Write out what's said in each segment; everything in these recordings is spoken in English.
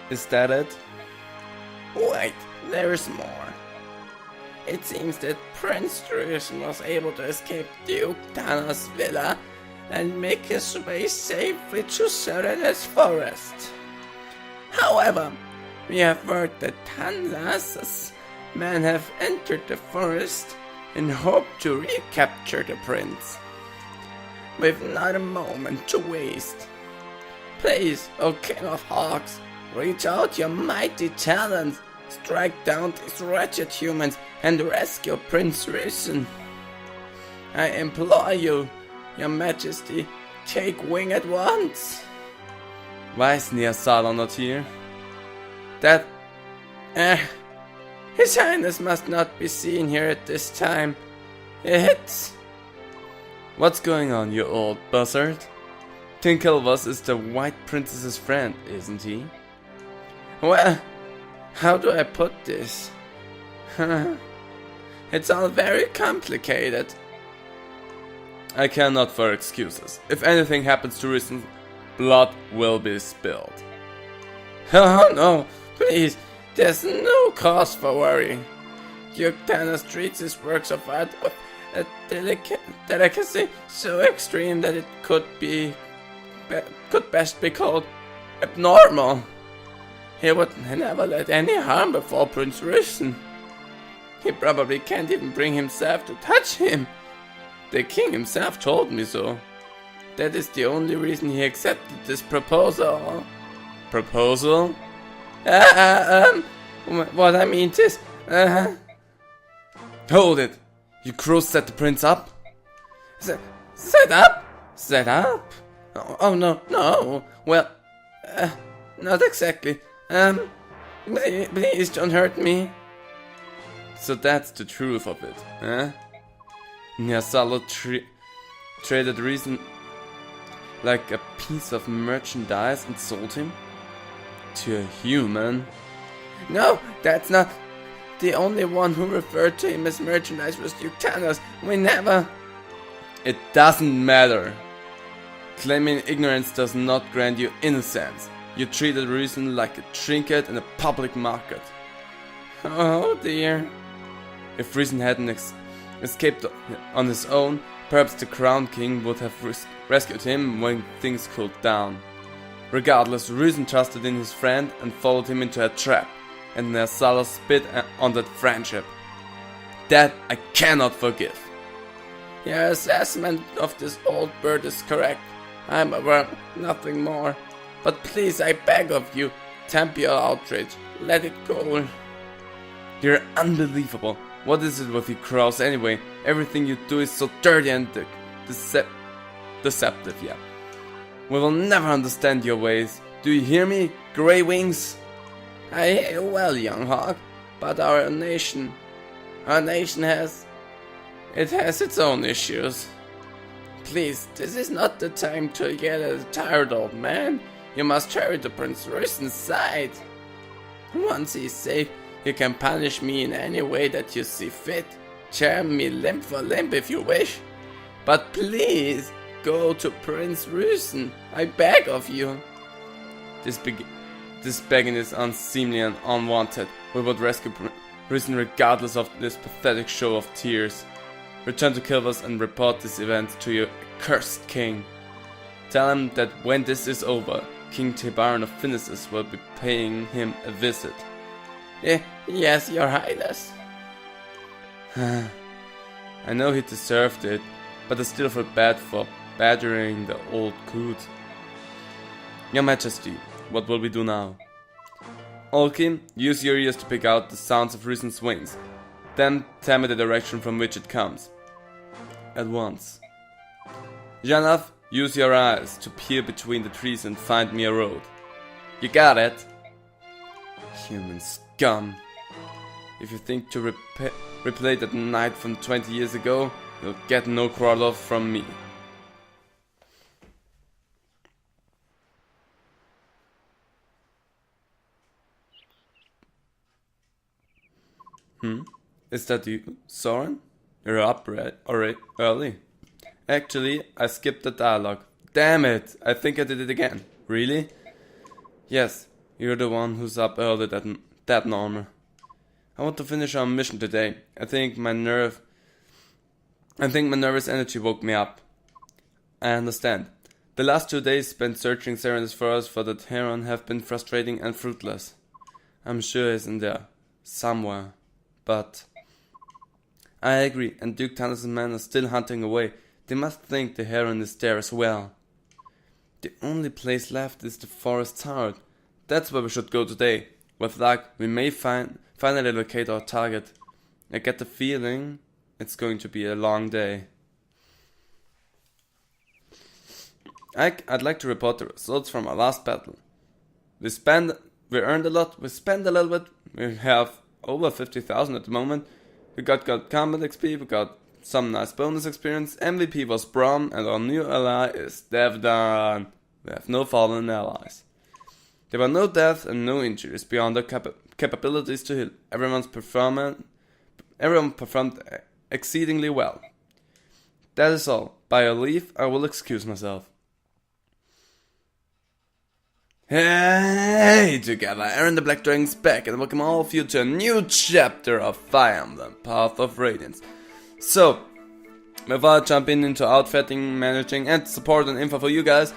Is that it? Wait, there's more. It seems that Prince Drusen was able to escape Duke Tanas' villa and make his way safely to Serenes forest. However, we have heard that Tanas' men have entered the forest in hope to recapture the prince. We've not a moment to waste. Please, O King of Hawks, reach out your mighty talons, strike down these wretched humans, and rescue Prince Risen. I implore you, your majesty, take wing at once. Why is Nyasala not here? That... His Highness must not be seen here at this time. It's... What's going on, you old buzzard? Tinkelvas is the White Princess's friend, isn't he? Well, how do I put this? It's all very complicated. I care not for excuses. If anything happens to Risen, blood will be spilled. Oh no, please, there's no cause for worry. Duke Tanas treats his works of art with a delicacy so extreme that it could best be called abnormal. He would never let any harm befall Prince Risen. He probably can't even bring himself to touch him. The king himself told me so. That is the only reason he accepted this proposal. Proposal? What I mean is, Hold it! You crows set the prince up? Set up? Set up? Oh no, no. Well, not exactly. Please don't hurt me. So that's the truth of it, eh? Nyasalo traded Reason like a piece of merchandise and sold him? To a human? No, that's not. The only one who referred to him as merchandise was Duke Tanas. We never... It doesn't matter. Claiming ignorance does not grant you innocence. You treated Reason like a trinket in a public market. Oh dear. If Reason hadn't escaped on his own, perhaps the Crown King would have rescued him when things cooled down. Regardless, Reason trusted in his friend and followed him into a trap, and Nyasala spit on that friendship. That I cannot forgive. Your assessment of this old bird is correct. I'm aware of nothing more. But please, I beg of you, temper your outrage. Let it go. You're unbelievable. What is it with you crows anyway? Everything you do is so dirty and deceptive, yeah. We will never understand your ways. Do you hear me, Grey Wings? I hear you well, young hawk, but our nation has its own issues. Please, this is not the time to yell at a tired old man. You must carry the Prince Risen's side. Once he's safe, you can punish me in any way that you see fit. Charm me limb for limb if you wish. But please, go to Prince Risen, I beg of you. This begging is unseemly and unwanted. We would rescue Risen regardless of this pathetic show of tears. Return to Kilvas and report this event to your accursed king. Tell him that when this is over, King Tebaran of Finishes will be paying him a visit. Yes, your highness. I know he deserved it, but I still feel bad for badgering the old coot. Your Majesty, what will we do now? Olkin, use your ears to pick out the sounds of Risen's wings. Then tell me the direction from which it comes. At once. Janov, use your eyes to peer between the trees and find me a road. You got it? Human scum. If you think to replay that night from 20 years ago, you'll get no quarter from me. Is that you, Soren? You're up early. Actually, I skipped the dialogue. Damn it! I think I did it again. Really? Yes, You're the one who's up early that normal. I want to finish our mission today. I think my nervous energy woke me up. I understand. The last 2 days spent searching Serenes forest for that heron have been frustrating and fruitless. I'm sure he's in there. Somewhere. But I agree, and Duke Tanas' men are still hunting away. They must think the heron is there as well. The only place left is the forest's heart. That's where we should go today. With luck, we may finally locate our target. I get the feeling it's going to be a long day. I'd like to report the results from our last battle. We earned a lot, we spent a little bit, we have over 50,000 at the moment. We got combat XP, we got some nice bonus experience, MVP was Brom, and our new ally is Devdan. We have no fallen allies. There were no deaths and no injuries beyond their capabilities to heal. Everyone performed exceedingly well. That is all. By your leave, I will excuse myself. Hey together, Aaron the Black Dragon's back, and welcome all of you to a new chapter of Fire Emblem, Path of Radiance. So, before I jump into outfitting, managing, and support and info for you guys,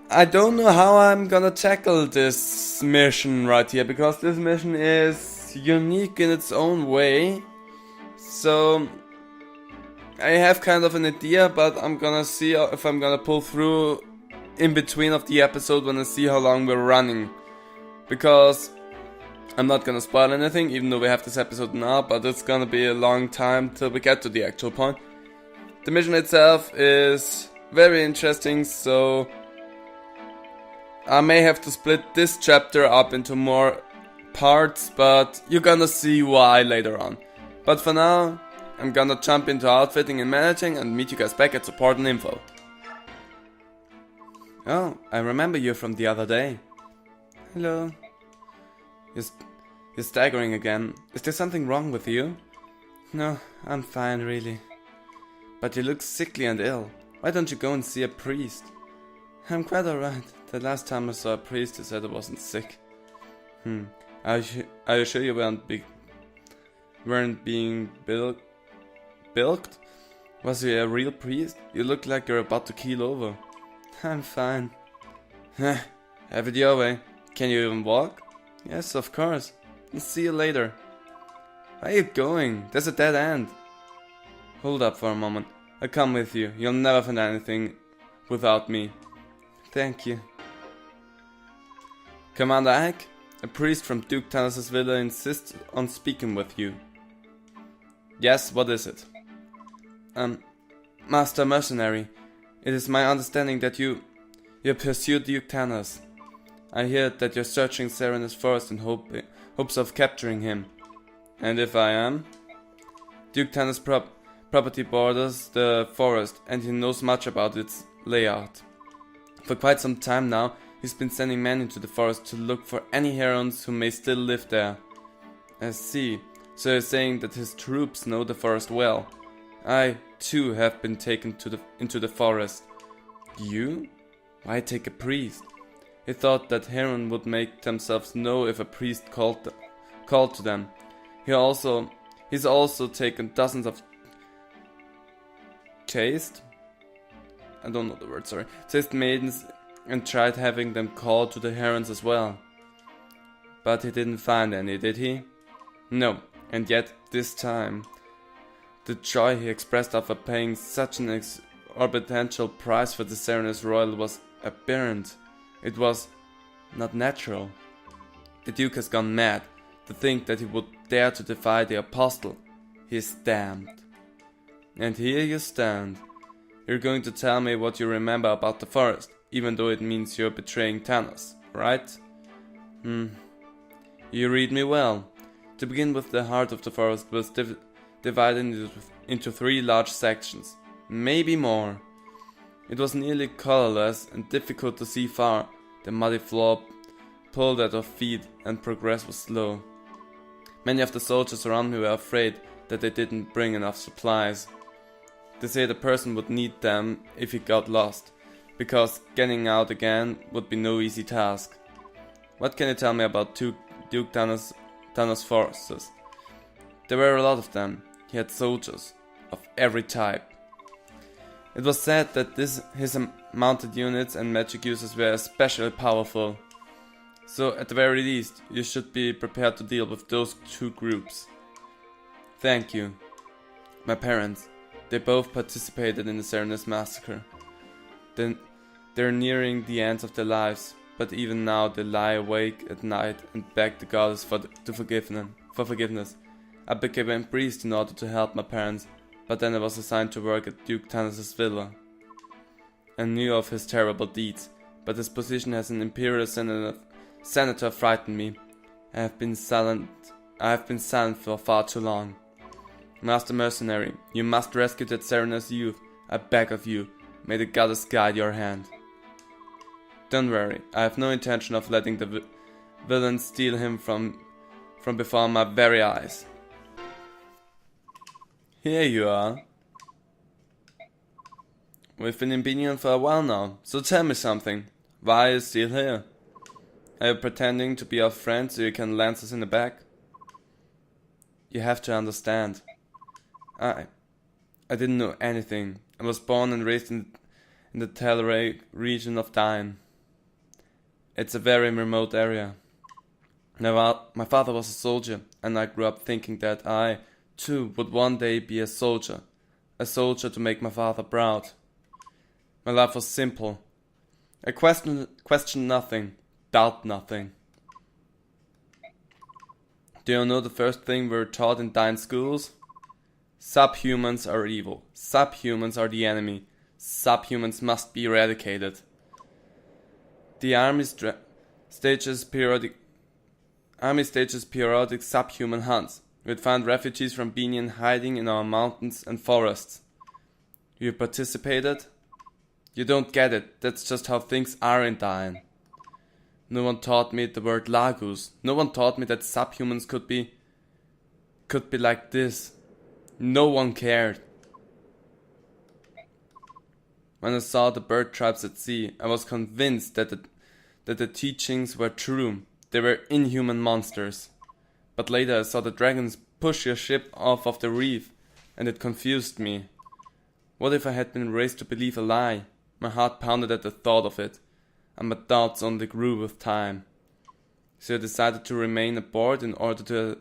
I don't know how I'm gonna tackle this mission right here, because this mission is unique in its own way. So, I have kind of an idea, but I'm gonna see if I'm gonna pull through in between of the episode when I see how long we're running. Because I'm not gonna spoil anything, even though we have this episode now, but it's gonna be a long time till we get to the actual point. The mission itself is very interesting, so I may have to split this chapter up into more parts, but you're gonna see why later on. But for now, I'm gonna jump into outfitting and managing and meet you guys back at support and info. Oh, I remember you from the other day. Hello. You're staggering again. Is there something wrong with you? No, I'm fine, really. But you look sickly and ill. Why don't you go and see a priest? I'm quite alright. The last time I saw a priest, he said I wasn't sick. Are you sure you weren't being bilked? Was he a real priest? You look like you're about to keel over. I'm fine. Have it your way. Can you even walk? Yes, of course. I'll see you later. Where are you going? There's a dead end. Hold up for a moment. I'll come with you. You'll never find anything without me. Thank you. Commander Ike, a priest from Duke Tanas' villa insists on speaking with you. Yes, what is it? Master Mercenary. It is my understanding that you pursued Duke Tanas. I hear that you're searching Serenes forest in hopes of capturing him. And if I am? Duke Tanas' property borders the forest, and he knows much about its layout. For quite some time now, he's been sending men into the forest to look for any herons who may still live there. I see. So you're saying that his troops know the forest well. I, too, have been taken into the forest. You? Why take a priest? He thought that heron would make themselves know if a priest called to them. He's also taken dozens of chaste maidens and tried having them called to the herons as well. But he didn't find any, did he? No, and yet this time the joy he expressed after paying such an exorbitant price for the Serenes royal was aberrant. It was not natural. The Duke has gone mad. To think that he would dare to defy the apostle. He is damned. And here you stand. You're going to tell me what you remember about the forest, even though it means you're betraying Tanas, right? You read me well. To begin with, the heart of the forest was divided into 3 large sections, maybe more. It was nearly colorless and difficult to see far. The muddy floor pulled at our feet and progress was slow. Many of the soldiers around me were afraid that they didn't bring enough supplies. They say the person would need them if he got lost, because getting out again would be no easy task. What can you tell me about Duke Tanas' forces? There were a lot of them. He had soldiers of every type. It was said that his mounted units and magic users were especially powerful. So at the very least, you should be prepared to deal with those two groups. Thank you. My parents, they both participated in the Serenes massacre. They're nearing the end of their lives, but even now they lie awake at night and beg the goddess for forgiveness. I became a priest in order to help my parents, but then I was assigned to work at Duke Tanas' villa. I knew of his terrible deeds, but his position as an imperial senator frightened me. I have been silent for far too long. Master Mercenary, you must rescue that Serenes youth. I beg of you. May the goddess guide your hand. Don't worry, I have no intention of letting the villain steal him from before my very eyes. Here you are. We've been in Binion for a while now, so tell me something. Why are you still here? Are you pretending to be our friend so you can lance us in the back? You have to understand. I didn't know anything. I was born and raised in the Telray region of Dine. It's a very remote area. Now, my father was a soldier, and I grew up thinking that I, too, would one day be a soldier to make my father proud. My life was simple. I questioned nothing, doubt nothing. Do you know the first thing we're taught in Dine schools? Subhumans are evil. Subhumans are the enemy. Subhumans must be eradicated. The army stages periodic subhuman hunts. We'd find refugees from Binion hiding in our mountains and forests. You participated? You don't get it. That's just how things are in Dine. No one taught me the word Lagus. No one taught me that subhumans could be like this. No one cared. When I saw the bird tribes at sea, I was convinced that the teachings were true. They were inhuman monsters. But later I saw the dragons push your ship off of the reef, and it confused me. What if I had been raised to believe a lie? My heart pounded at the thought of it, and my doubts only grew with time. So I decided to remain aboard in order to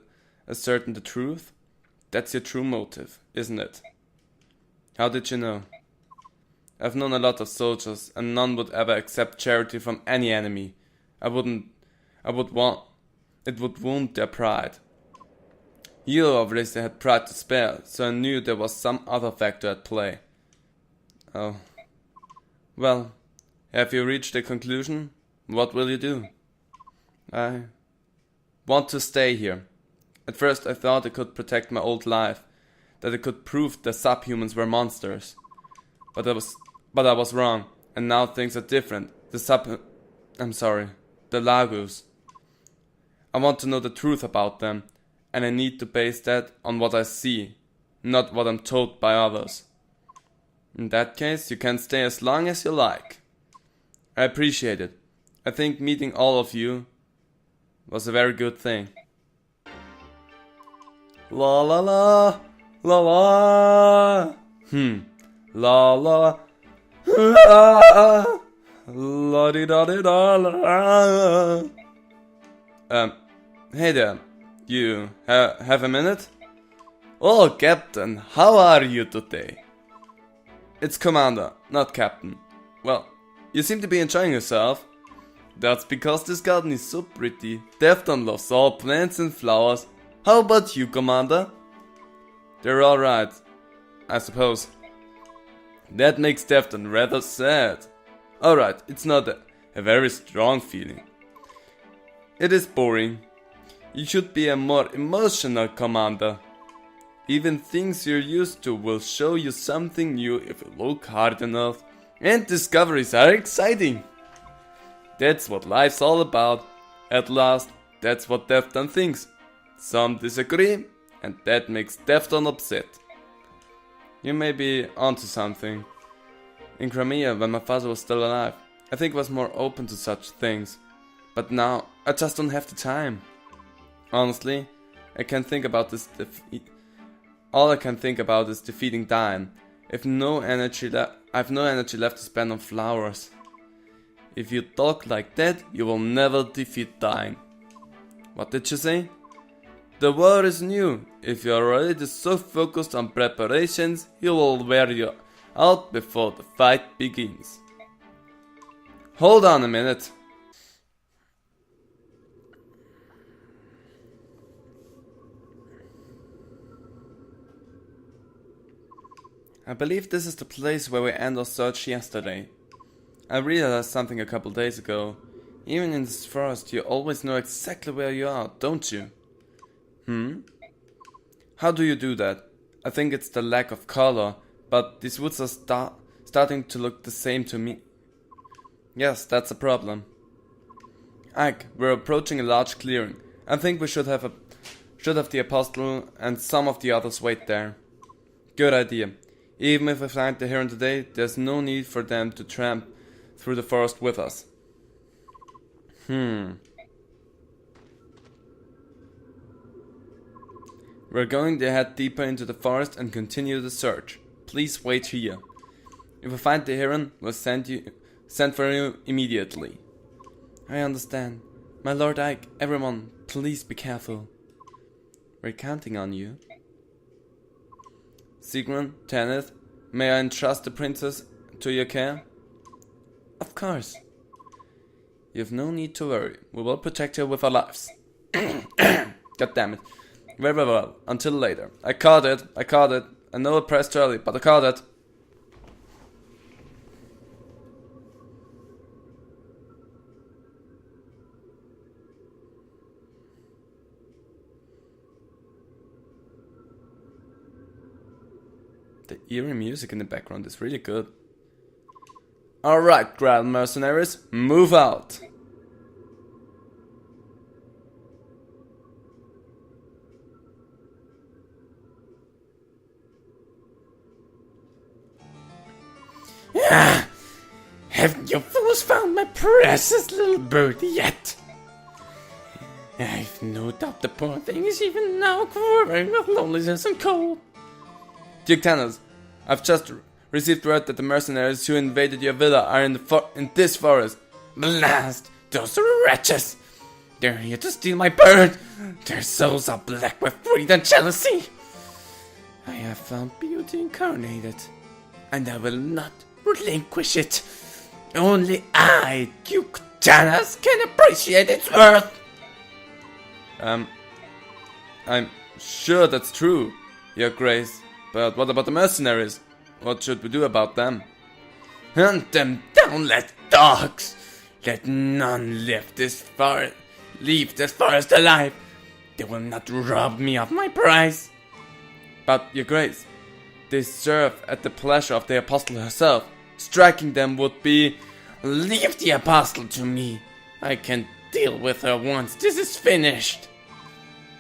ascertain the truth? That's your true motive, isn't it? How did you know? I've known a lot of soldiers, and none would ever accept charity from any enemy. It would wound their pride. You obviously had pride to spare, so I knew there was some other factor at play. Oh. Well, have you reached a conclusion? What will you do? I want to stay here. At first I thought I could protect my old life, that I could prove the subhumans were monsters. But I was wrong, and now things are different. The Lagus. I want to know the truth about them, and I need to base that on what I see, not what I'm told by others. In that case, you can stay as long as you like. I appreciate it. I think meeting all of you was a very good thing. La la la, la la, la la, la di da di da la. Hey there, you have a minute? Oh, Captain, how are you today? It's Commander, not Captain. Well, you seem to be enjoying yourself. That's because this garden is so pretty. Defton loves all plants and flowers. How about you, Commander? They're alright, I suppose. That makes Defton rather sad. Alright, it's not a very strong feeling. It is boring. You should be a more emotional commander. Even things you're used to will show you something new if you look hard enough. And discoveries are exciting. That's what life's all about. At last, that's what Defton thinks. Some disagree, and that makes Defton upset. You may be onto something. In Crimea, when my father was still alive, I think I was more open to such things. But now, I just don't have the time. Honestly, I can think about this all I can think about is defeating Diane. I've no energy left to spend on flowers. If you talk like that, you will never defeat Diane. What did you say? The war is new. If you are already so focused on preparations, you will wear you out before the fight begins. Hold on a minute. I believe this is the place where we ended our search yesterday. I realized something a couple days ago. Even in this forest, you always know exactly where you are, don't you? How do you do that? I think it's the lack of color, but these woods are starting to look the same to me. Yes, that's a problem. Ike, we're approaching a large clearing. I think we should have the Apostle and some of the others wait there. Good idea. Even if we find the Heron today, there's no need for them to tramp through the forest with us. We're going to head deeper into the forest and continue the search. Please wait here. If we find the Heron, we'll send for you immediately. I understand. My Lord Ike, everyone, please be careful. We're counting on you. Sigrun, Tanas, may I entrust the princess to your care? Of course. You have no need to worry. We will protect her with our lives. God damn it. Very well. Until later. I caught it. I know it pressed early, but I caught it. The eerie music in the background is really good. Alright, Grand Mercenaries, move out! Haven't you fools found my precious little bird yet? I've no doubt the poor thing is even now quivering with loneliness and cold. Duke Tanas, I've just received word that the mercenaries who invaded your villa are in this forest. Blast those wretches! They're here to steal my bird! Their souls are black with greed and jealousy! I have found beauty incarnated, and I will not relinquish it. Only I, Duke Tanas, can appreciate its worth! I'm sure that's true, Your Grace. But what about the mercenaries? What should we do about them? Hunt them down like dogs! Let none leave this forest alive! They will not rob me of my prize! But, Your Grace, they serve at the pleasure of the Apostle herself. Striking them would be... Leave the Apostle to me. I can deal with her once this is finished.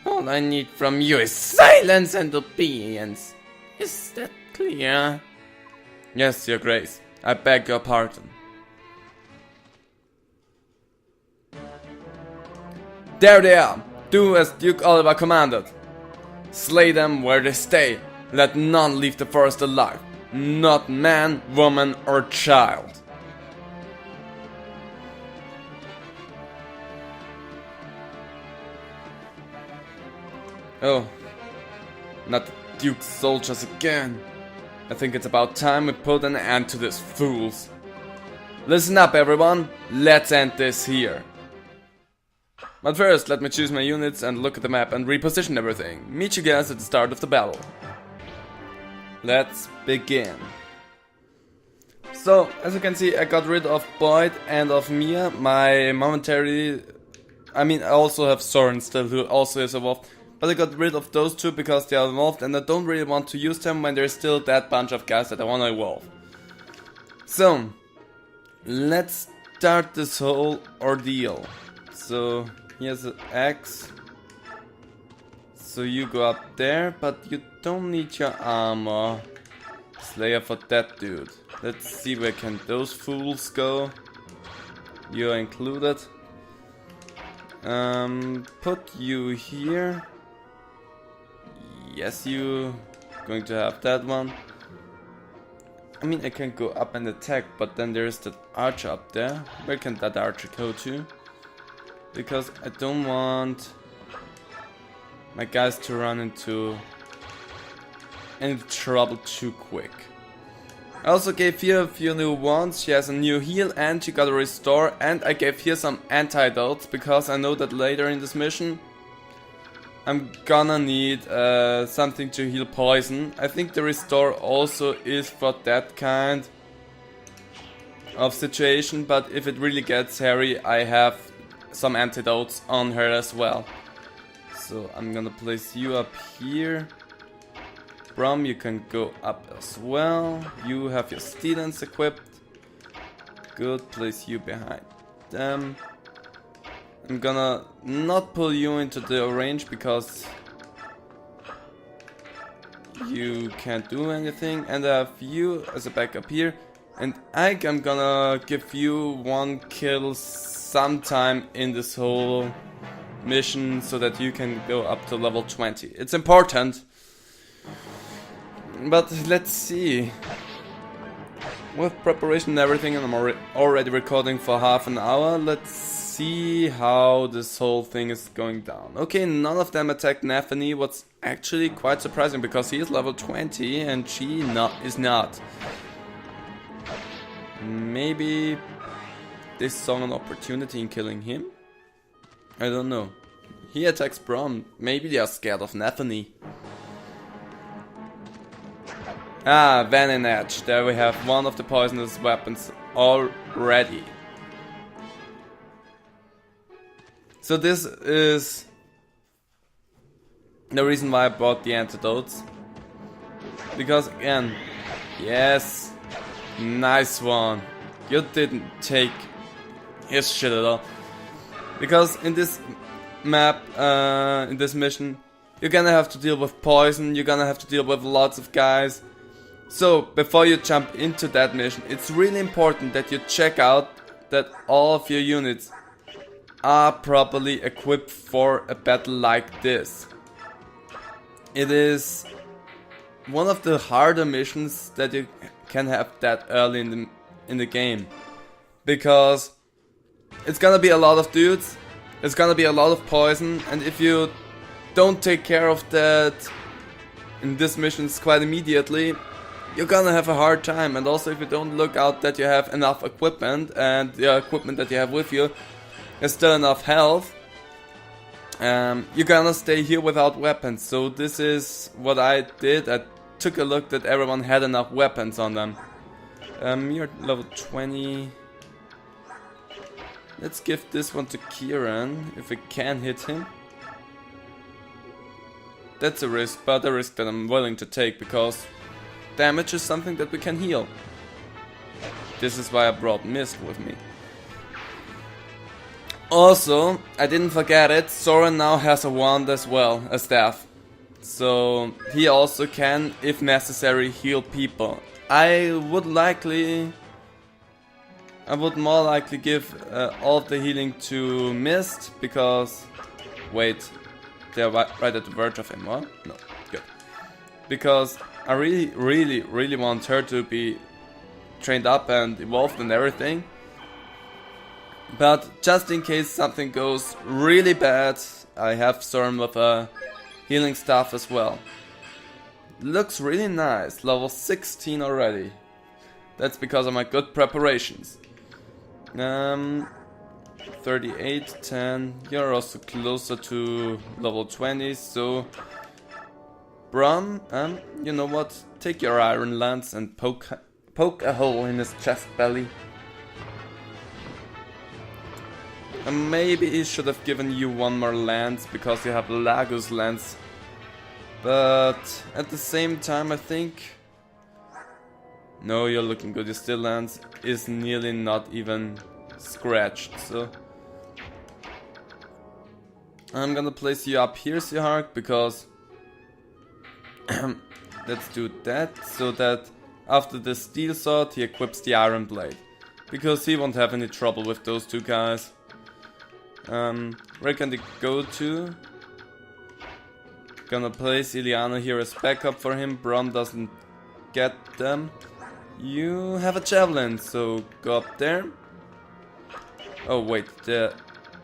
All I need from you is silence and obedience. Is that clear? Yes, Your Grace. I beg your pardon. There they are! Do as Duke Oliver commanded. Slay them where they stay. Let none leave the forest alive. Not man, woman, or child. Oh, not the Duke's soldiers again. I think it's about time we put an end to these fools. Listen up, everyone. Let's end this here. But first, let me choose my units and look at the map and reposition everything. Meet you guys at the start of the battle. Let's begin. So, as you can see, I got rid of Boyd and of Mia. My momentary... I also have Soren still, who also is evolved. But I got rid of those two because they are evolved and I don't really want to use them when there's still that bunch of guys that I want to evolve. So, let's start this whole ordeal. So, here's an X. So you go up there, but you don't need your armor. Slayer for that dude. Let's see where can those fools go. You're included. Put you here. Yes, you going to have that one. I mean, I can go up and attack, but then there's that archer up there. Where can that archer go to? Because I don't want my guys to run into any trouble too quick. I also gave here a few new wands. She has a new heal and she got a restore, and I gave here some antidotes because I know that later in this mission I'm gonna need something to heal poison. I think the restore also is for that kind of situation, but if it really gets hairy, I have some antidotes on her as well. So I'm gonna place you up here. Brom, you can go up as well. You have your stealings equipped. Good, place you behind them. I'm gonna not pull you into the range because you can't do anything, and I have you as a backup here, and I'm gonna give you one kill sometime in this whole mission so that you can go up to level 20. It's important, but let's see. With preparation and everything, and I'm already recording for half an hour, let's see how this whole thing is going down. Okay, none of them attacked Nathany, what's actually quite surprising because he is level 20 and she is not. Maybe they saw an opportunity in killing him? I don't know. He attacks Brom. Maybe they are scared of Nathany. Ah, Venom Edge. There we have one of the poisonous weapons already. So this is the reason why I bought the antidotes. Because again, yes, nice one. You didn't take his shit at all. Because in this map, in this mission, you're gonna have to deal with poison, you're gonna have to deal with lots of guys. So before you jump into that mission, it's really important that you check out that all of your units are properly equipped for a battle like this. It is one of the harder missions that you can have that early in the game, because it's gonna be a lot of dudes, it's gonna be a lot of poison, and if you don't take care of that in this missions quite immediately, you're gonna have a hard time. And also if you don't look out that you have enough equipment, and the equipment that you have with you is still enough health, you're gonna stay here without weapons. So this is what I did. I took a look that everyone had enough weapons on them. You're level 20. Let's give this one to Kieran, if we can hit him. That's a risk, but a risk that I'm willing to take, because damage is something that we can heal. This is why I brought Mist with me. Also, I didn't forget it, Soren now has a wand as well, a staff. So he also can, if necessary, heal people. I would more likely give all of the healing to Mist, because... Wait, they're right at the verge of him, what? No, good. Because I really want her to be trained up and evolved and everything. But just in case something goes really bad, I have Soren with a healing staff as well. Looks really nice, level 16 already. That's because of my good preparations. 38, 10, you're also closer to level 20, so... Brom, you know what, take your iron lance and poke a hole in his chest belly. And maybe he should have given you one more lance, because you have Lagos lance. But at the same time, I think... No, you're looking good. Your steel lance is nearly not even scratched, so... I'm gonna place you up here, Seahark, because... Let's do that, so that after the steel sword he equips the iron blade. Because he won't have any trouble with those two guys. Where can they go to? Gonna place Ileana here as backup for him. Brom doesn't get them. You have a javelin, so go up there. Oh wait, there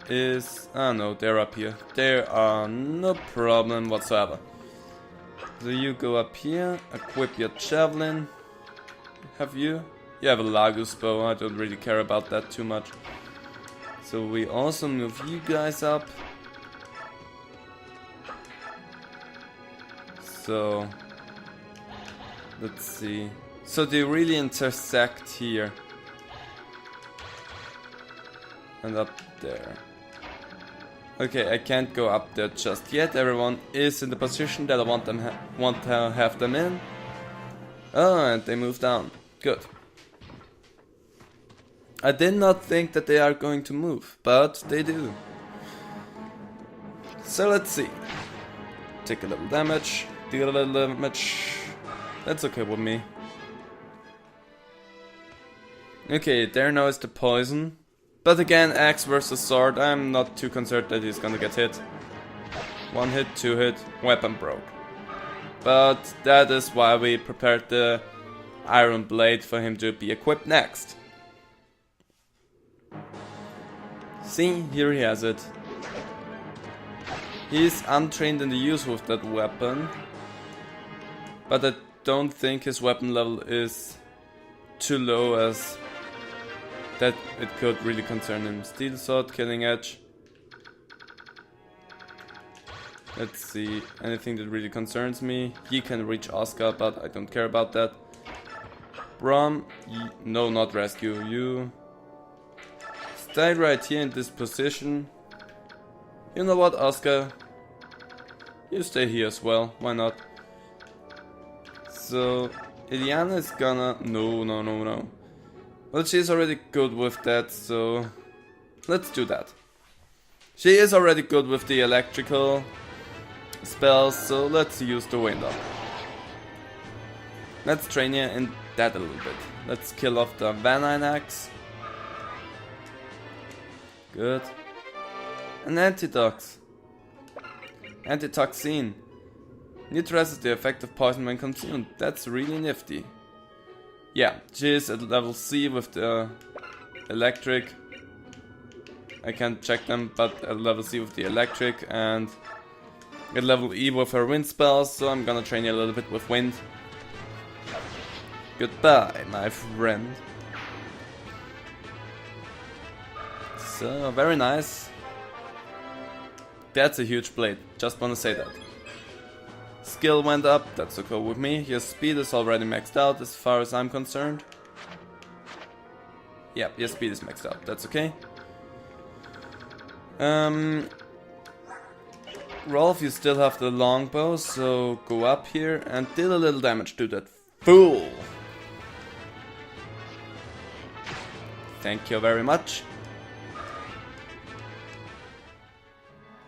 is... oh no, they're up here. There are no problem whatsoever. So you go up here, equip your javelin. Have you? You have a Lagus bow, I don't really care about that too much. So we also move you guys up. So let's see. So they really intersect here. And up there. Okay, I can't go up there just yet. Everyone is in the position that I want to have them in. Oh, and they move down. Good. I did not think that they are going to move, but they do. So let's see. Take a little damage, deal a little damage. That's okay with me. Okay, there now is the poison. But again, axe versus sword, I'm not too concerned that he's gonna get hit. 1 hit, 2 hit, weapon broke. But that is why we prepared the iron blade for him to be equipped next. See, here he has it. He's untrained in the use of that weapon. But I don't think his weapon level is too low as that it could really concern him. Steel sword, killing edge. Let's see, anything that really concerns me. He can reach Oscar, but I don't care about that. Brom, no, not rescue. You stay right here in this position. You know what, Oscar? You stay here as well, why not? So, Ileana is gonna... No. Well, she's already good with that, so let's do that. She is already good with the electrical spells, so let's use the window. Let's train you in that a little bit. Let's kill off the Vanine Axe. Good. An antitox. Antitoxin. Neutralizes the effect of poison when consumed. That's really nifty. Yeah, she is at level C with the electric. I can't check them, but at level C with the electric and at level E with her wind spells, so I'm gonna train you a little bit with wind. Goodbye, my friend. So, very nice. That's a huge blade, just wanna say that. Skill went up, that's okay with me. Your speed is already maxed out as far as I'm concerned. Yeah, your speed is maxed out, that's okay. Rolf, you still have the longbow, so go up here and deal a little damage to that fool. Thank you very much.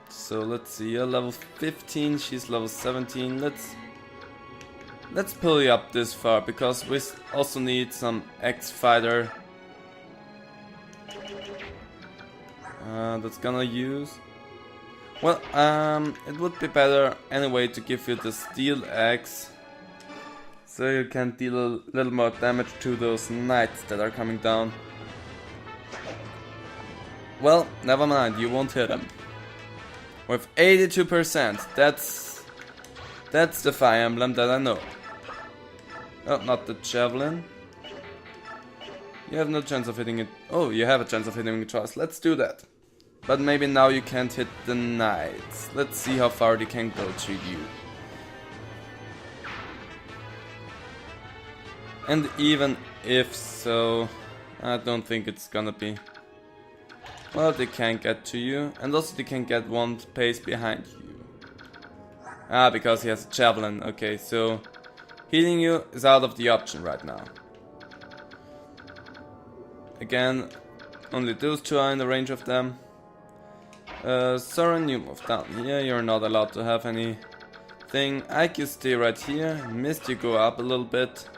So let's see, you're level 15, she's level 17. Let's pull you up this far because we also need some X-Fighter. That's gonna use. Well, it would be better anyway to give you the steel axe, so you can deal a little more damage to those knights that are coming down. Well, never mind, you won't hit them. With 82%, that's the Fire Emblem that I know. Oh, not the Javelin. You have no chance of hitting it. Oh, you have a chance of hitting it twice. Let's do that. But maybe now you can't hit the knights. Let's see how far they can go to you. And even if so, I don't think it's gonna be. Well, they can't get to you, and also they can get one pace behind you. Ah, because he has a javelin. Okay, so healing you is out of the option right now. Again, only those two are in the range of them. Soren, you move down here. You're not allowed to have anything. Ike, you stay right here. Mist, you go up a little bit.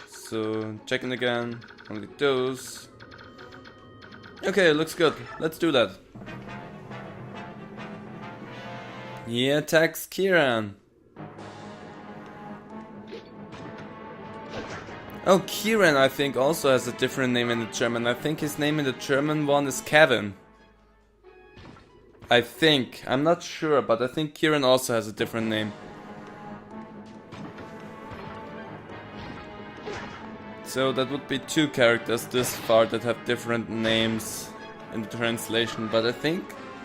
So checking again. Only those. Okay, looks good. Let's do that. He attacks Kieran. Oh, Kieran I think also has a different name in the German. I think his name in the German one is Kevin. I think. I'm not sure, but I think Kieran also has a different name. So that would be 2 characters this far that have different names in the translation, but I think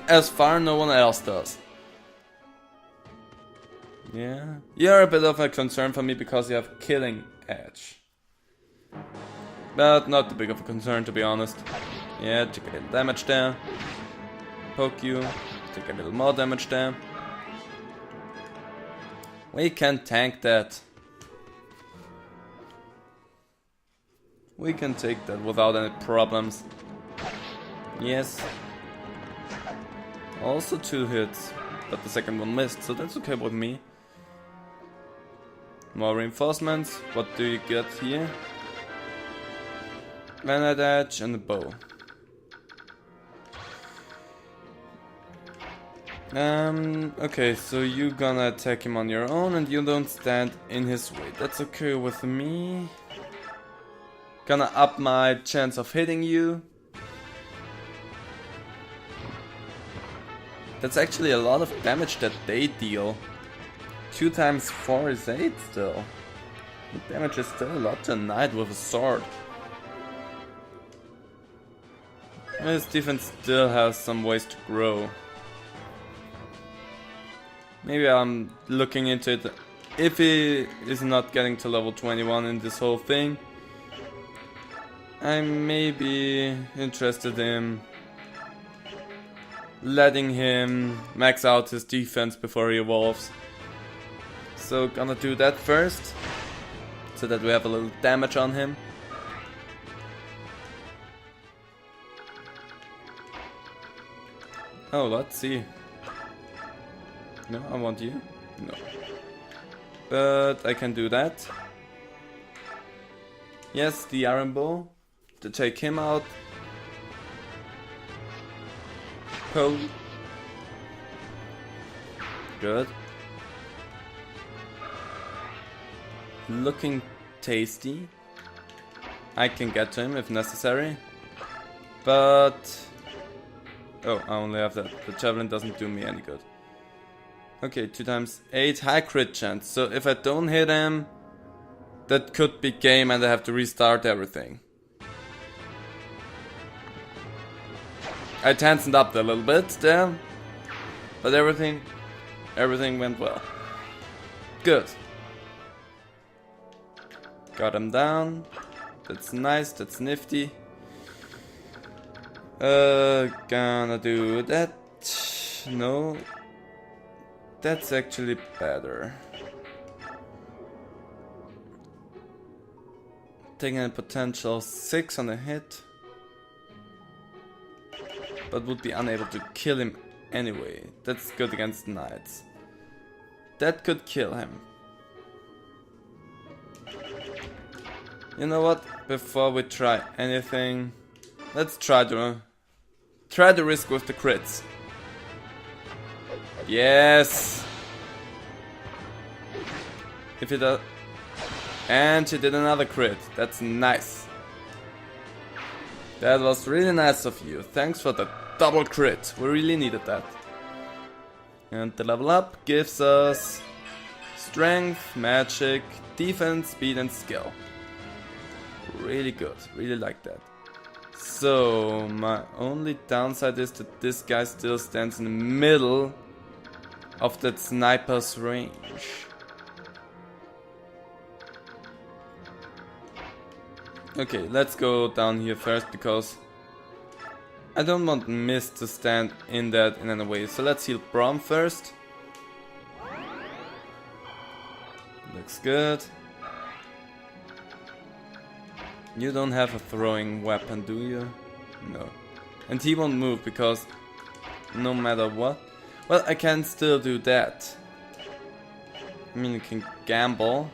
as far no one else does. Yeah. You're a bit of a concern for me because you have killing edge. But not too big of a concern, to be honest. Yeah, take a little damage there. Poke you. Take a little more damage there. We can tank that. We can take that without any problems. Yes. Also 2 hits, but the second one missed, so that's okay with me. More reinforcements. What do you get here? Granite edge and a bow. Okay, so you gonna attack him on your own and you don't stand in his way. That's okay with me. Gonna up my chance of hitting you. That's actually a lot of damage that they deal. 2 times 4 is 8 still. The damage is still a lot to a knight with a sword. His defense still has some ways to grow. Maybe I'm looking into it. If he is not getting to level 21 in this whole thing, I may be interested in letting him max out his defense before he evolves. So gonna do that first, so that we have a little damage on him. Oh, let's see. No, I want you. No. But I can do that. Yes, the iron bow. To take him out. Poke. Good. Looking tasty. I can get to him if necessary. But... oh, I only have that. The javelin doesn't do me any good. Okay, 2 times 8, high crit chance. So if I don't hit him, that could be game and I have to restart everything. I tensioned up a little bit there, but everything went well. Good. Got him down. That's nice, that's nifty. Gonna do that. No. That's actually better. Taking a potential 6 on a hit, but would be unable to kill him anyway. That's good against knights. That could kill him. You know what? Before we try anything, let's try the risk with the crits. Yes. If it does, and she did another crit. That's nice. That was really nice of you. Thanks for the double crit. We really needed that. And the level up gives us strength, magic, defense, speed, and skill. Really good. Really like that. So my only downside is that this guy still stands in the middle of that sniper's range. Okay, let's go down here first because I don't want Mist to stand in that in any way. So let's heal Brom first. Looks good. You don't have a throwing weapon, do you? No. And he won't move because no matter what. Well, I can still do that. I mean, you can gamble,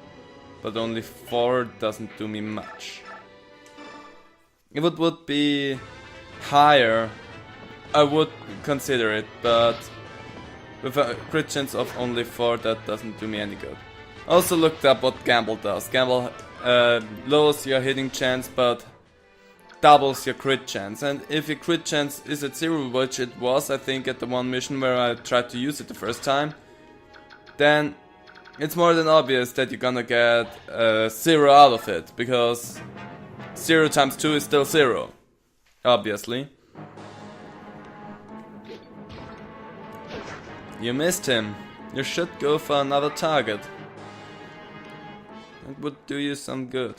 but only 4 doesn't do me much. If it would be higher, I would consider it, but with a crit chance of only 4, that doesn't do me any good. Also looked up what Gamble does. Gamble lowers your hitting chance, but doubles your crit chance. And if your crit chance is at 0, which it was, I think, at the one mission where I tried to use it the first time, then it's more than obvious that you're gonna get 0 out of it, because 0 times 2 is still 0, obviously. You missed him. You should go for another target. It would do you some good.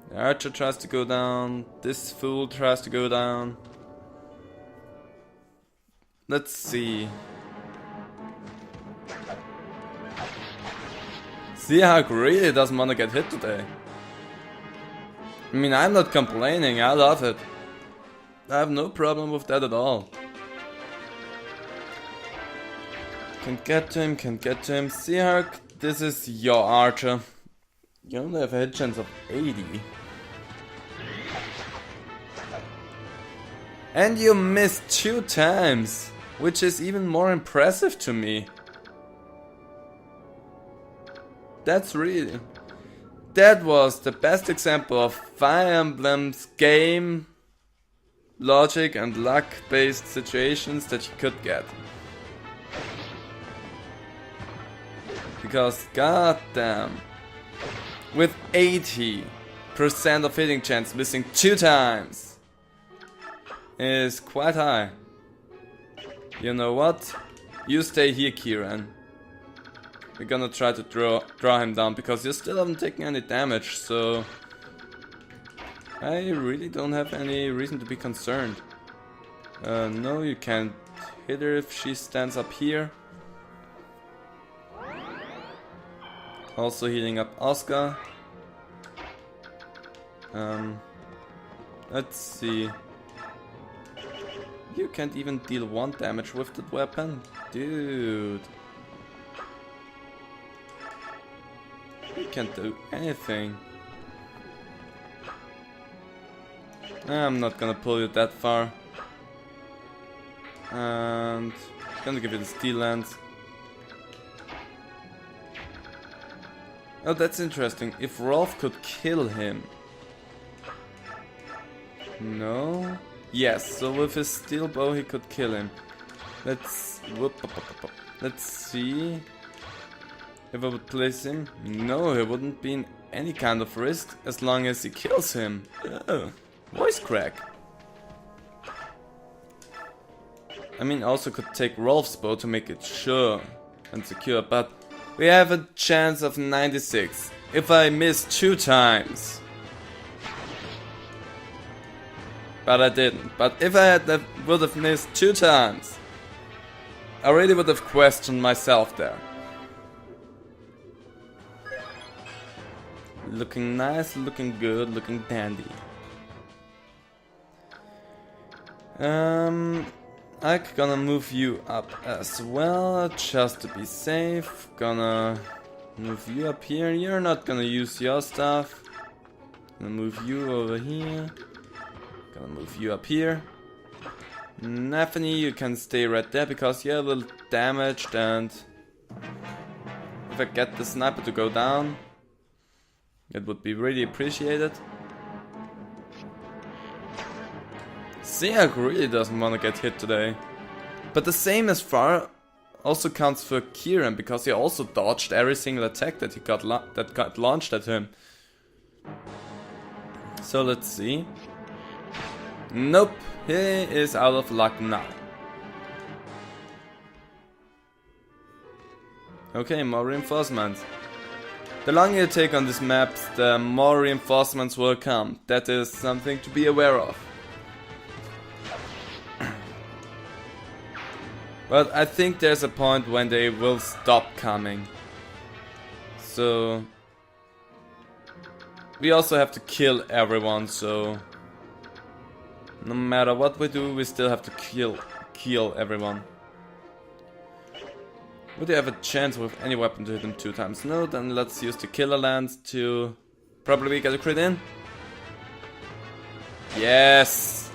The archer tries to go down. This fool tries to go down. Let's see. Seahawk really doesn't want to get hit today. I mean, I'm not complaining. I love it. I have no problem with that at all. Can get to him, can get to him. Seahawk, this is your archer. You only have a hit chance of 80. And you missed 2 times, which is even more impressive to me. That was the best example of Fire Emblem's game, logic and luck based situations that you could get. Because goddamn, with 80% of hitting chance, missing 2 times is quite high. You know what? You stay here, Kieran. We're gonna try to draw him down, because you still haven't taken any damage, so I really don't have any reason to be concerned. No, you can't hit her if she stands up here. Also healing up Oscar. Let's see. You can't even deal 1 damage with that weapon? Dude. You can't do anything. I'm not gonna pull you that far. And I'm gonna give you the steel lance. Oh, that's interesting. If Rolf could kill him. No? Yes, so with his steel bow he could kill him. Let's see. If I would place him. No, he wouldn't be in any kind of risk as long as he kills him. Oh, voice crack. I mean, also could take Rolf's bow to make it sure and secure, but we have a chance of 96 if I miss 2 times. But I didn't. But if I would have missed 2 times, I really would have questioned myself there. Looking nice, looking good, looking dandy. I'm gonna move you up as well, just to be safe. Gonna move you up here. You're not gonna use your stuff. Gonna move you over here. Gonna move you up here. Nathany, you can stay right there because you're a little damaged, and if I get the sniper to go down, it would be really appreciated. Seahawk really doesn't want to get hit today. But the same as far also counts for Kieran, because he also dodged every single attack that he got launched at him. So let's see. Nope, he is out of luck now. Okay, more reinforcements. The longer you take on these maps, the more reinforcements will come. That is something to be aware of. But I think there's a point when they will stop coming. So we also have to kill everyone, so no matter what we do, we still have to kill everyone. Would you have a chance with any weapon to hit him 2 times? No, then let's use the killer lance to probably get a crit in. Yes!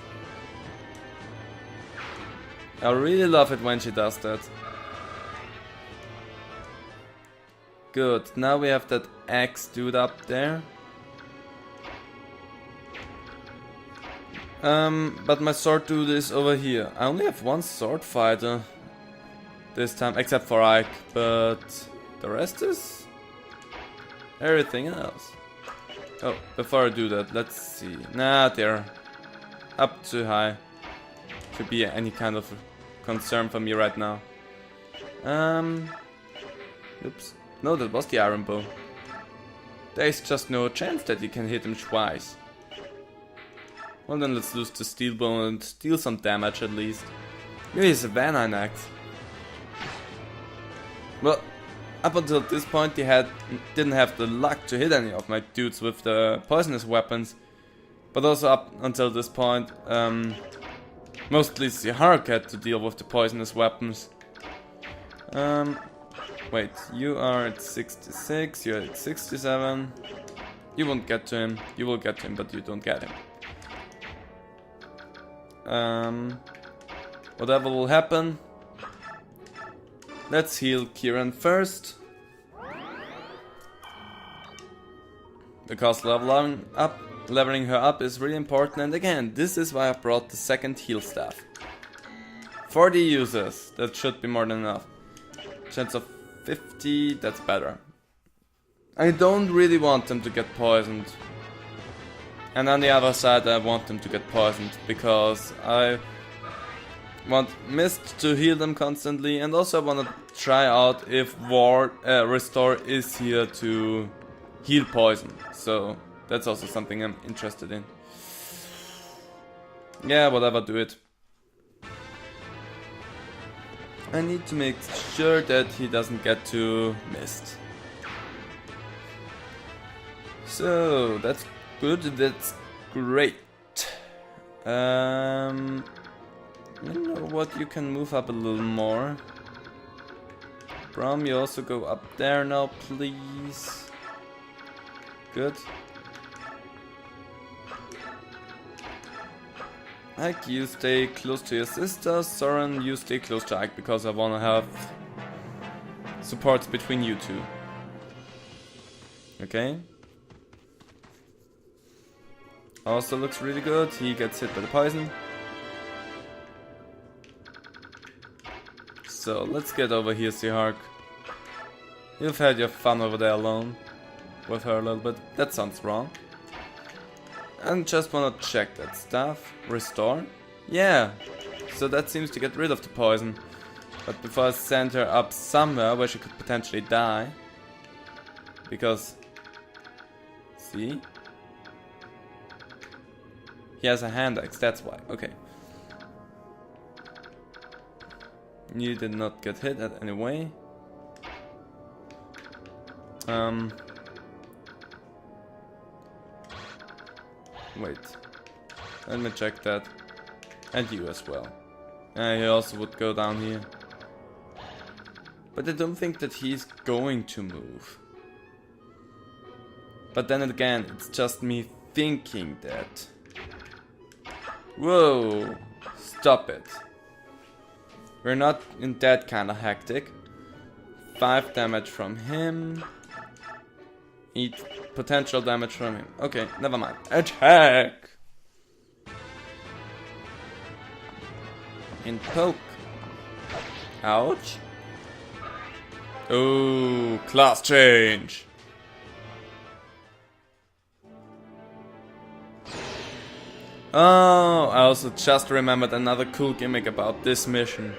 I really love it when she does that. Good, now we have that axe dude up there. But my sword dude is over here. I only have one sword fighter this time, except for Ike, but the rest is everything else. Oh, before I do that, let's see. Nah, they're up too high to be any kind of concern for me right now. Oops. No, that was the iron bow. There's just no chance that you can hit him twice. Well then let's lose the steel bow and deal some damage at least. Maybe it's a Vanine axe. Well, up until this point they didn't have the luck to hit any of my dudes with the poisonous weapons. But also up until this point, mostly Serenes had to deal with the poisonous weapons. Wait, you are at 66, you're at 67. You won't get to him. You will get to him, but you don't get him. Whatever will happen. Let's heal Kieran first. Because leveling her up is really important, and again, this is why I brought the second heal staff. 40 users, that should be more than enough. Chance of 50, that's better. I don't really want them to get poisoned. And on the other side I want them to get poisoned because I want Mist to heal them constantly, and also I want to try out if Restore is here to heal poison. So that's also something I'm interested in. Yeah, whatever, do it. I need to make sure that he doesn't get to Mist. So that's good, that's great. You know what, you can move up a little more. Brom, you also go up there now, please. Good. Ike, you stay close to your sister. Soren, you stay close to Ike because I wanna have supports between you two. Okay. Also looks really good. He gets hit by the poison. So let's get over here, Serenes. You've had your fun over there alone with her a little bit. That sounds wrong. And just wanna check that stuff. Restore? Yeah. So that seems to get rid of the poison. But before I send her up somewhere where she could potentially die. Because... see? He has a hand axe, that's why. Okay. You did not get hit at any way. Wait. Let me check that. And you as well. He also would go down here. But I don't think that he's going to move. But then again, it's just me thinking that. Whoa! Stop it. We're not in that kind of hectic. 5 damage from him. 8 potential damage from him. Okay, never mind. Attack! In poke. Ouch. Oh, class change. Oh, I also just remembered another cool gimmick about this mission.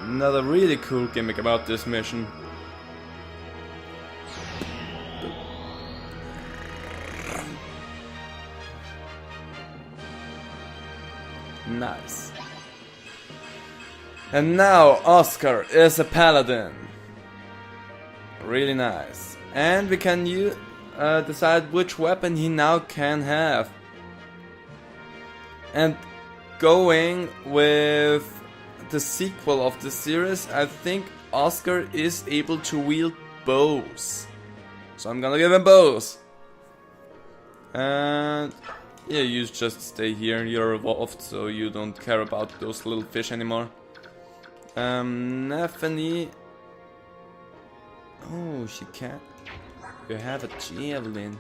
Another really cool gimmick about this mission. Nice. And now Oscar is a paladin. Really nice. And we can decide which weapon he now can have. And going with the sequel of the series, I think Oscar is able to wield bows. So I'm gonna give him bows. And Yeah, you just stay here, you're evolved, so you don't care about those little fish anymore. Nathany... Oh, she can't... You have a javelin.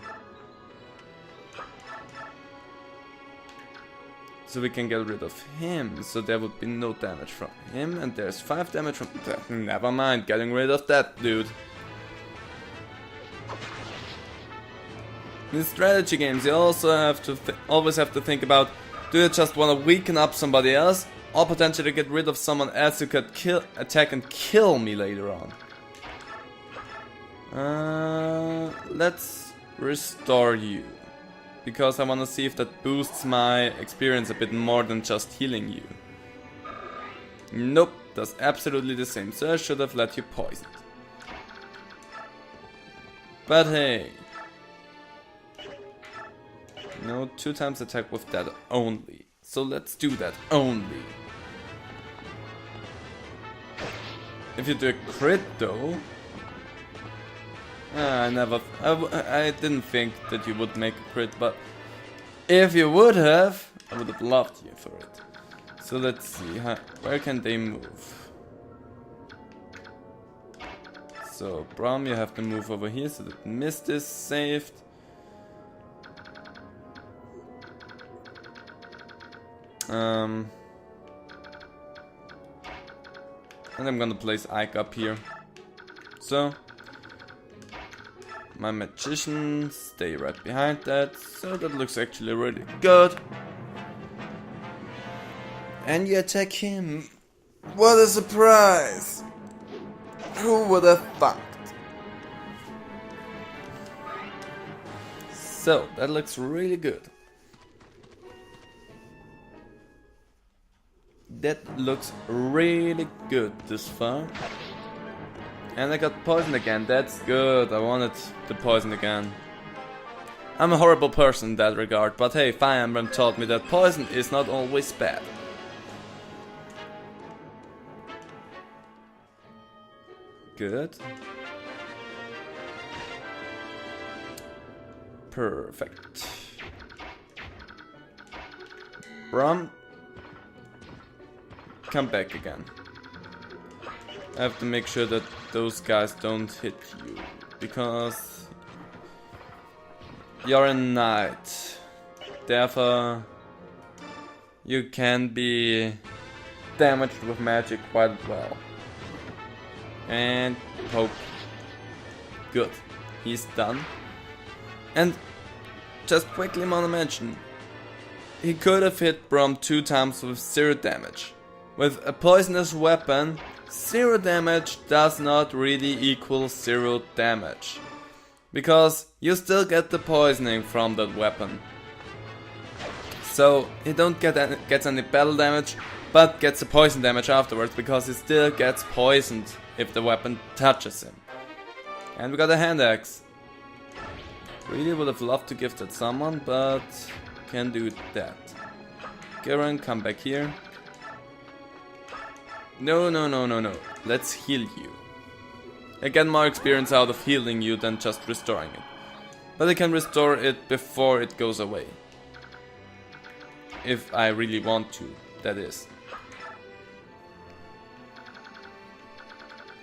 So we can get rid of him, so there would be no damage from him, and there's 5 damage from that. Never mind, getting rid of that dude. In strategy games, you also have to always have to think about: do you just want to weaken up somebody else, or potentially get rid of someone else who could attack and kill me later on? Let's restore you, because I want to see if that boosts my experience a bit more than just healing you. Nope, does absolutely the same, so I should have let you poison. But hey. No, 2 times attack with that only. So let's do that only. If you do a crit though... I didn't think that you would make a crit, but if you would have, I would have loved you for it. So let's see, where can they move? So Brom, you have to move over here so that Mist is saved. And I'm gonna place Ike up here. So my magician stay right behind that, so that looks actually really good. And you attack him. What a surprise! Who would have thought? So that looks really good. That looks really good this far. And I got poisoned again, that's good, I wanted the poison again. I'm a horrible person in that regard, but hey, Fire Emblem taught me that poison is not always bad. Good. Perfect. Brom, come back again. I have to make sure that those guys don't hit you, because you're a knight. Therefore, you can be damaged with magic quite well. And poke. Good. He's done. And just quickly wanna mention, he could have hit Brom 2 times with 0 damage. With a poisonous weapon, 0 damage does not really equal 0 damage. Because you still get the poisoning from that weapon. So he don't gets any battle damage, but gets the poison damage afterwards, because he still gets poisoned if the weapon touches him. And we got a hand axe. Really would have loved to give that someone, but can't do that. Garen, come back here. No. Let's heal you. I get more experience out of healing you than just restoring it. But I can restore it before it goes away. If I really want to, that is.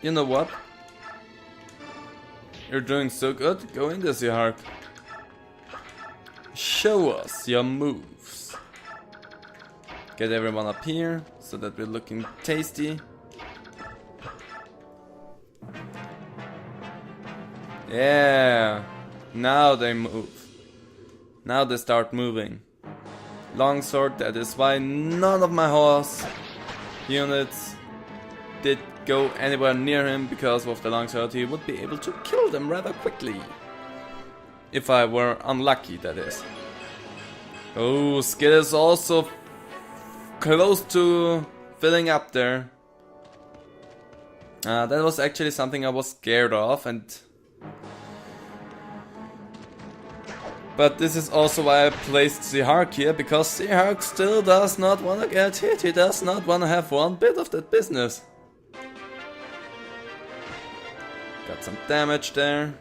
You know what? You're doing so good. Go in this, Seahawk. Show us your moves. Get everyone up here so that we're looking tasty. Yeah. Now they move. Now they start moving. Longsword, that is why none of my horse units did go anywhere near him, because with the longsword he would be able to kill them rather quickly. If I were unlucky, that is. Oh, skill is also close to filling up there. That was actually something I was scared of, but this is also why I placed Seahawk here, because Seahawk still does not want to get hit. He does not want to have one bit of that business. Got some damage there.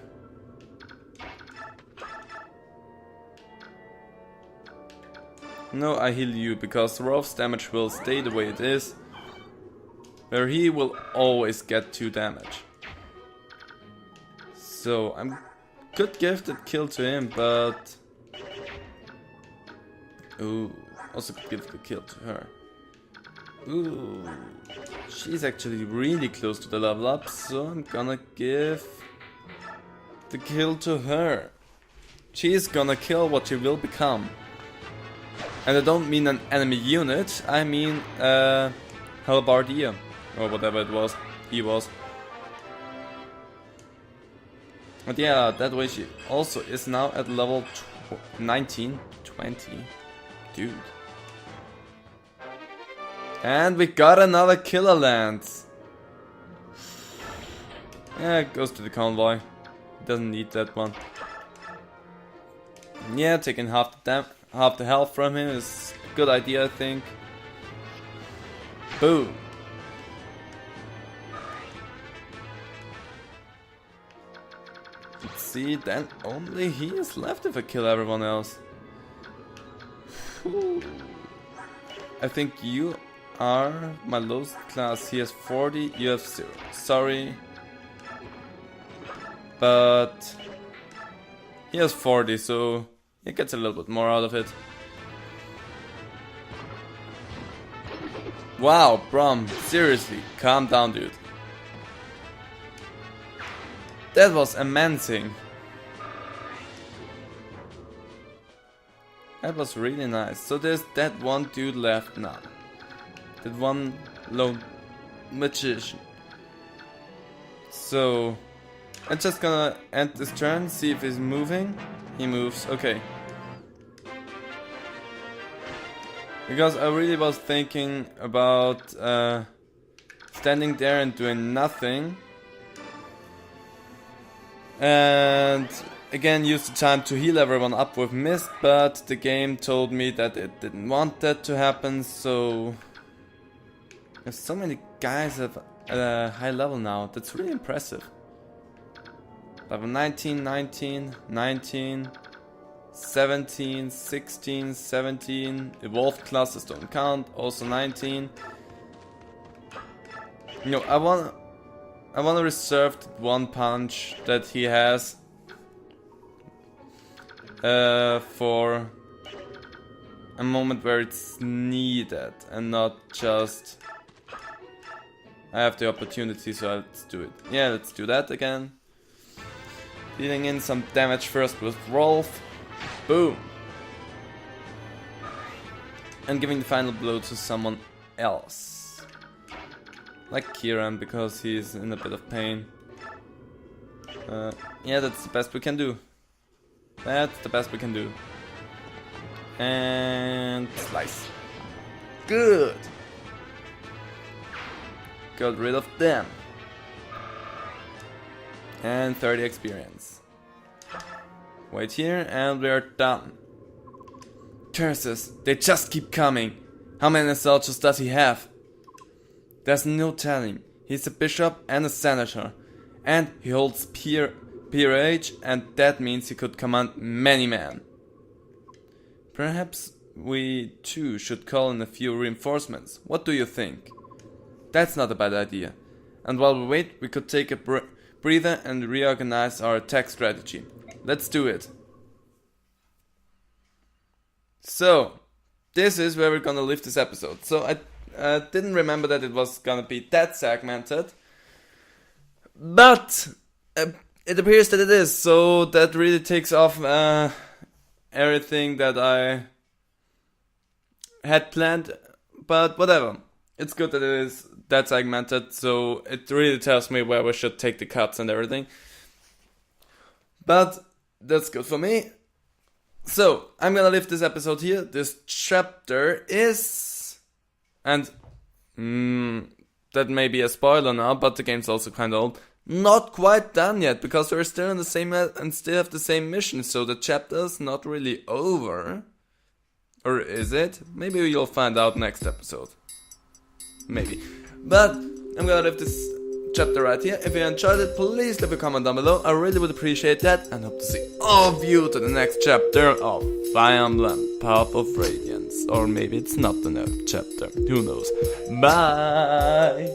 No, I heal you, because Rolf's damage will stay the way it is, where he will always get 2 damage. So, I could give the kill to him, but... Ooh, also could give the kill to her. Ooh, she's actually really close to the level up, so I'm gonna give the kill to her. She's gonna kill what she will become. And I don't mean an enemy unit, I mean halbardier, or whatever it was, he was. But yeah, that way she also is now at level 19, 20, dude. And we got another killer lance. Yeah, it goes to the convoy. Doesn't need that one. Yeah, taking half the health from him is a good idea, I think. Boom. Let's see, then only he is left if I kill everyone else. Whew. I think you are my lowest class. He has 40, you have 0. Sorry. But he has 40, so he gets a little bit more out of it. Wow, Brom, seriously, calm down, dude. That was amazing. That was really nice. So there's that one dude left now. That one lone magician. So I'm just gonna end this turn, see if he's moving. He moves, okay. Because I really was thinking about standing there and doing nothing. And again use the time to heal everyone up with mist, but the game told me that it didn't want that to happen, so... There's so many guys at a high level now, that's really impressive. Level 19, 19, 19, 17, 16, 17, evolved classes don't count, also 19. You know, I wanna reserve that one punch that he has for a moment where it's needed and not just I have the opportunity, so let's do it. Yeah, let's do that again. Dealing in some damage first with Rolf. Boom. And giving the final blow to someone else. Like Kieran, because he's in a bit of pain. Yeah, that's the best we can do. That's the best we can do. And slice. Good. Got rid of them. And 30 experience. Wait here and we're done. Curses, they just keep coming. How many soldiers does he have? There's no telling. He's a bishop and a senator. And he holds peerage, and that means he could command many men. Perhaps we too should call in a few reinforcements. What do you think? That's not a bad idea. And while we wait, we could take a breather and reorganize our attack strategy. Let's do it. So, this is where we're gonna leave this episode. So I didn't remember that it was gonna be that segmented. But it appears that it is. So that really takes off everything that I had planned. But whatever. It's good that it is that segmented, so it really tells me where we should take the cuts and everything. But that's good for me. So, I'm gonna leave this episode here. This chapter is... And... that may be a spoiler now, but the game's also kinda old. Not quite done yet, because we're still in the same... and still have the same mission, so the chapter's not really over. Or is it? Maybe you'll find out next episode. Maybe. But I'm gonna leave this chapter right here. If you enjoyed it, please leave a comment down below. I really would appreciate that, and hope to see all of you to the next chapter of Fire Emblem Path of Radiance. Or maybe it's not the 9th chapter. Who knows? Bye!